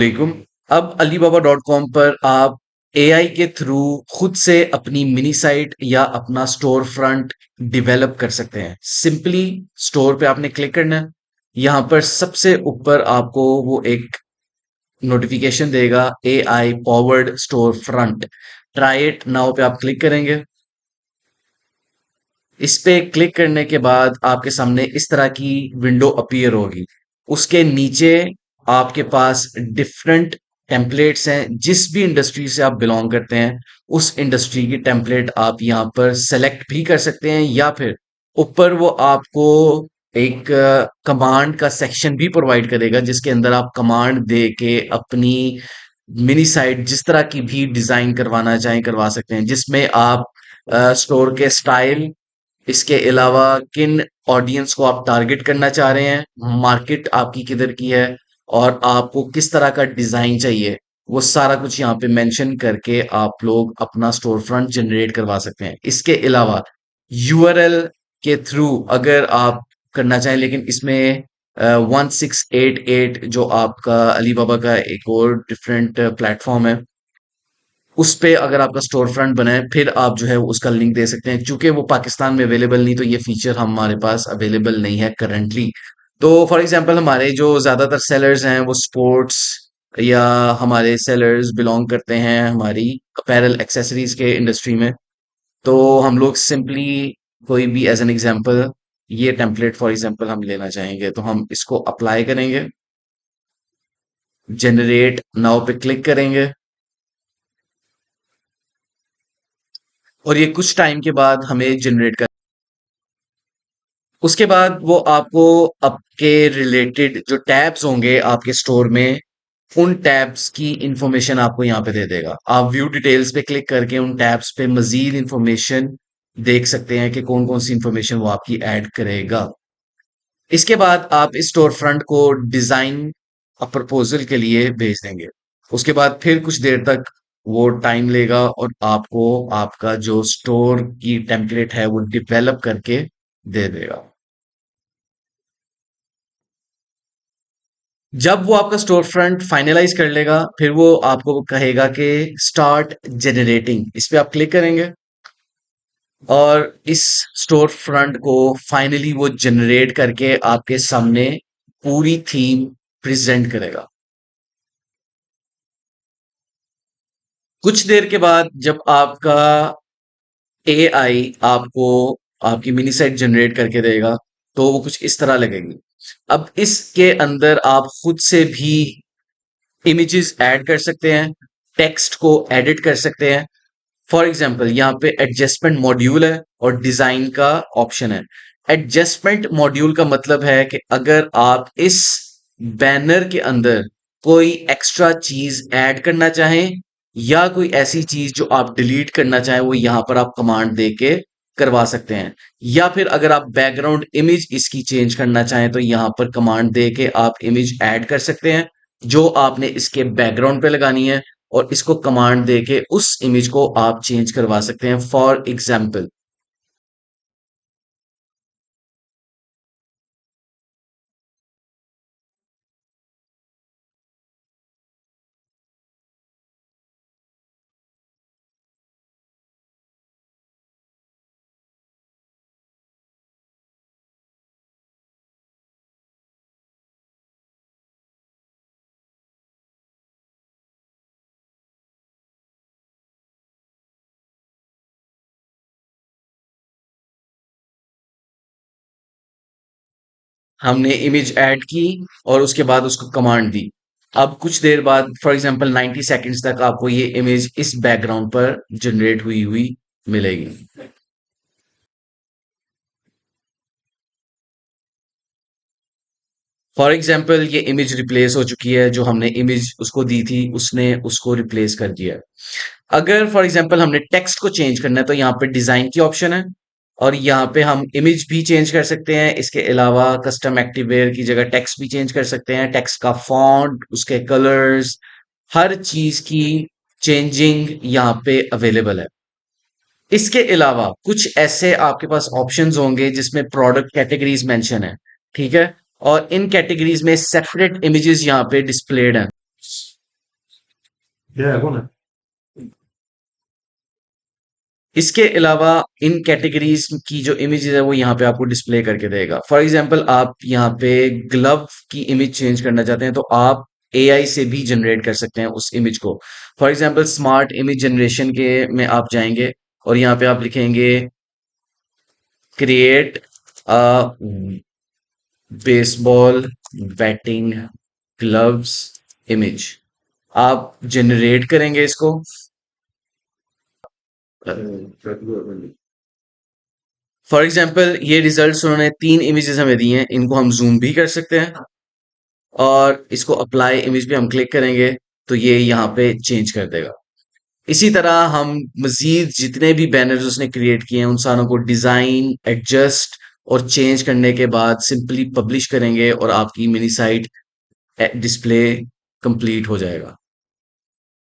वालेकुम। अब alibaba.com पर आप एआई के थ्रू खुद से अपनी मिनी साइट या अपना स्टोर फ्रंट डिवेलप कर सकते हैं। सिंपली स्टोर पे आपने क्लिक करना है। यहाँ पर सबसे ऊपर आपको वो एक नोटिफिकेशन देगा, AI powered store front. Try it now पे आप क्लिक करेंगे। इस पे क्लिक करने के बाद आपके सामने इस तरह की विंडो अपीयर होगी। उसके नीचे आपके पास डिफरेंट टेम्पलेट्स हैं। जिस भी इंडस्ट्री से आप बिलोंग करते हैं उस इंडस्ट्री की टेम्पलेट आप यहाँ पर सेलेक्ट भी कर सकते हैं, या फिर ऊपर वो आपको एक कमांड का सेक्शन भी प्रोवाइड करेगा जिसके अंदर आप कमांड दे के अपनी मिनी साइट जिस तरह की भी डिजाइन करवाना चाहें करवा सकते हैं, जिसमें आप स्टोर के स्टाइल, इसके अलावा किन ऑडियंस को आप टारगेट करना चाह रहे हैं, मार्केट आपकी किधर की है, और आपको किस तरह का डिजाइन चाहिए, वो सारा कुछ यहाँ पे मेंशन करके आप लोग अपना स्टोर फ्रंट जनरेट करवा सकते हैं। इसके अलावा यूआरएल के थ्रू अगर आप करना चाहें, लेकिन इसमें 1688 जो आपका अलीबाबा का एक और डिफरेंट प्लेटफॉर्म है, उस पे अगर आपका स्टोर फ्रंट बना है फिर आप जो है उसका लिंक दे सकते हैं। चूंकि वो पाकिस्तान में अवेलेबल नहीं, तो ये फीचर हमारे पास अवेलेबल नहीं है करंटली। तो फॉर एग्जांपल हमारे जो ज्यादातर सेलर्स हैं वो स्पोर्ट्स, या हमारे सेलर्स बिलोंग करते हैं हमारी अपैरल एक्सेसरीज के इंडस्ट्री में। तो हम लोग सिंपली कोई भी एज एन एग्जांपल ये टेम्पलेट फॉर एग्जांपल हम लेना चाहेंगे, तो हम इसको अप्लाई करेंगे, जनरेट नाउ पे क्लिक करेंगे, और ये कुछ टाइम के बाद हमें जनरेट कर, उसके बाद वो आपको आपके रिलेटेड जो टैब्स होंगे आपके स्टोर में, उन टैब्स की इंफॉर्मेशन आपको यहाँ पे दे देगा। आप व्यू डिटेल्स पे क्लिक करके उन टैब्स पे मजीद इंफॉर्मेशन देख सकते हैं कि कौन कौन सी इंफॉर्मेशन वो आपकी ऐड करेगा। इसके बाद आप इस स्टोर फ्रंट को डिजाइन प्रपोजल के लिए भेज देंगे। उसके बाद फिर कुछ देर तक वो टाइम लेगा और आपको आपका जो स्टोर की टेम्पलेट है वो डिवेलप करके दे देगा। जब वो आपका स्टोर फ्रंट फाइनलाइज कर लेगा फिर वो आपको कहेगा कि स्टार्ट जनरेटिंग। इस पे आप क्लिक करेंगे और इस स्टोर फ्रंट को फाइनली वो जनरेट करके आपके सामने पूरी थीम प्रेजेंट करेगा। कुछ देर के बाद जब आपका एआई आपको आपकी मिनी साइट जनरेट करके देगा तो वो कुछ इस तरह लगेगी। अब इसके अंदर आप खुद से भी इमेजेस ऐड कर सकते हैं, टेक्स्ट को एडिट कर सकते हैं। फॉर एग्जाम्पल यहाँ पे एडजस्टमेंट मॉड्यूल है और डिजाइन का ऑप्शन है। एडजस्टमेंट मॉड्यूल का मतलब है कि अगर आप इस बैनर के अंदर कोई एक्स्ट्रा चीज ऐड करना चाहें, या कोई ऐसी चीज जो आप डिलीट करना चाहें, वो यहाँ पर आप कमांड दे के करवा सकते हैं। या फिर अगर आप बैकग्राउंड इमेज इसकी चेंज करना चाहें तो यहाँ पर कमांड दे के आप इमेज ऐड कर सकते हैं जो आपने इसके बैकग्राउंड पे लगानी है, और इसको कमांड दे के उस इमेज को आप चेंज करवा सकते हैं। फॉर एग्जाम्पल हमने इमेज ऐड की और उसके बाद उसको कमांड दी। अब कुछ देर बाद फॉर एग्जांपल 90 सेकंड्स तक आपको ये इमेज इस बैकग्राउंड पर जनरेट हुई हुई मिलेगी। फॉर एग्जाम्पल ये इमेज रिप्लेस हो चुकी है, जो हमने इमेज उसको दी थी उसने उसको रिप्लेस कर दिया है। अगर फॉर एग्जाम्पल हमने टेक्स्ट को चेंज करना है तो यहाँ पे डिजाइन की ऑप्शन है, और यहाँ पे हम इमेज भी चेंज कर सकते हैं। इसके अलावा कस्टम एक्टिवेयर की जगह टेक्स्ट भी चेंज कर सकते हैं, टेक्स्ट का फॉन्ट, उसके कलर्स, हर चीज की चेंजिंग यहाँ पे अवेलेबल है। इसके अलावा कुछ ऐसे आपके पास ऑप्शंस होंगे जिसमें प्रोडक्ट कैटेगरीज मेंशन है, ठीक है, और इन कैटेगरीज में सेपरेट इमेजेस यहाँ पे डिस्प्लेड हैं। क्या है कौन है? इसके अलावा इन कैटेगरीज की जो इमेजेस है वो यहाँ पे आपको डिस्प्ले करके देगा। फॉर एग्जांपल आप यहाँ पे ग्लव की इमेज चेंज करना चाहते हैं तो आप एआई से भी जनरेट कर सकते हैं उस इमेज को। For example smart image generation के में आप जाएंगे और यहाँ पे आप लिखेंगे create a baseball batting gloves image. आप जनरेट करेंगे इसको। फॉर एग्जाम्पल ये रिजल्ट्स उन्होंने 3 इमेजेस हमें दी हैं, इनको हम जूम भी कर सकते हैं और इसको अप्लाई इमेज पे हम क्लिक करेंगे तो ये यहाँ पे चेंज कर देगा। इसी तरह हम मजीद जितने भी बैनर्स उसने क्रिएट किए हैं उन सारों को डिजाइन एडजस्ट और चेंज करने के बाद सिंपली पब्लिश करेंगे और आपकी मिनी साइट डिस्प्ले कंप्लीट हो जाएगा।